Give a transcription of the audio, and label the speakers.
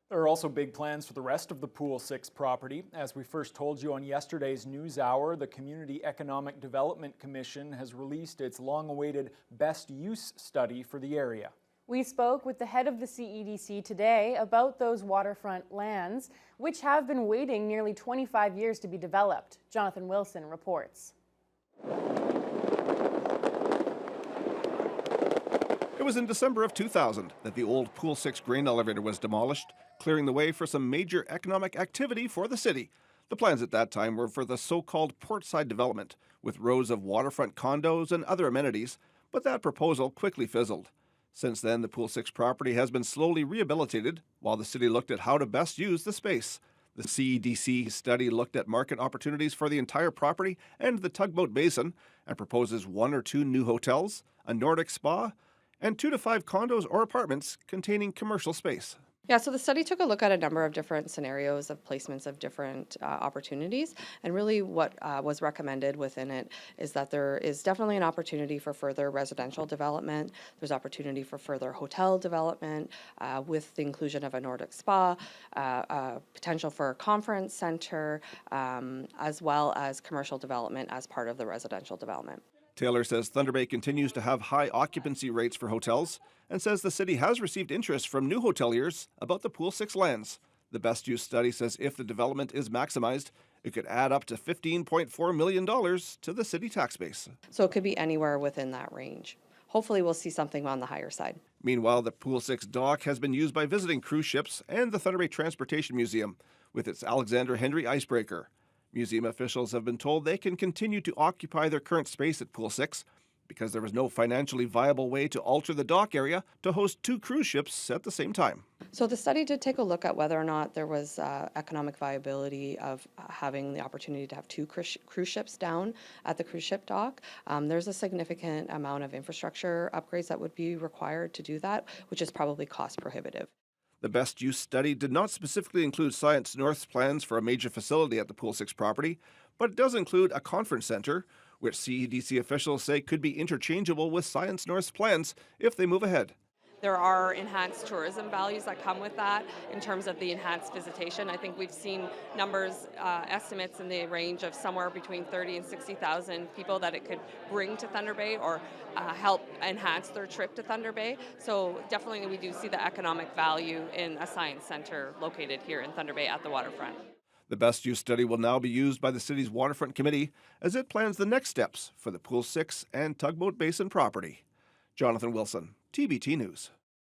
Speaker 1: There are also big plans for the rest of the Pool 6 property. As we first told you on yesterday's News Hour, the Community Economic Development Commission has released its long-awaited best use study for the area.
Speaker 2: We spoke with the head of the CEDC today about those waterfront lands, which have been waiting nearly 25 years to be developed. Jonathan Wilson reports.
Speaker 3: It was in December of 2000 that the old Pool 6 grain elevator was demolished, clearing the way for some major economic activity for the city. The plans at that time were for the so-called portside development, with rows of waterfront condos and other amenities, but that proposal quickly fizzled. Since then, the Pool 6 property has been slowly rehabilitated while the city looked at how to best use the space. The CEDC study looked at market opportunities for the entire property and the tugboat basin and proposes 1 or 2 new hotels, a Nordic spa, and 2 to 5 condos or apartments containing commercial space.
Speaker 4: Yeah, so the study took a look at a number of different scenarios of placements of different opportunities, and really what was recommended within it is that there is definitely an opportunity for further residential development. There's opportunity for further hotel development with the inclusion of a Nordic spa, potential for a conference center, as well as commercial development as part of the residential development.
Speaker 3: Taylor says Thunder Bay continues to have high occupancy rates for hotels and says the city has received interest from new hoteliers about the Pool 6 lands. The best use study says if the development is maximized, it could add up to $15.4 million to the city tax base.
Speaker 4: So it could be anywhere within that range. Hopefully we'll see something on the higher side.
Speaker 3: Meanwhile, the Pool 6 dock has been used by visiting cruise ships and the Thunder Bay Transportation Museum with its Alexander Henry icebreaker. Museum officials have been told they can continue to occupy their current space at Pool 6 because there was no financially viable way to alter the dock area to host 2 cruise ships at the same time.
Speaker 4: So the study did take a look at whether or not there was economic viability of having the opportunity to have 2 cruise ships down at the cruise ship dock. There's a significant amount of infrastructure upgrades that would be required to do that, which is probably cost prohibitive.
Speaker 3: The best use study did not specifically include Science North's plans for a major facility at the Pool 6 property, but it does include a conference center, which CEDC officials say could be interchangeable with Science North's plans if they move ahead.
Speaker 4: There are enhanced tourism values that come with that in terms of the enhanced visitation. I think we've seen numbers, estimates in the range of somewhere between 30 and 60,000 people that it could bring to Thunder Bay or help enhance their trip to Thunder Bay. So definitely we do see the economic value in a science center located here in Thunder Bay at the waterfront.
Speaker 3: The best use study will now be used by the city's waterfront committee as it plans the next steps for the Pool 6 and Tugboat Basin property. Jonathan Wilson, TBT News.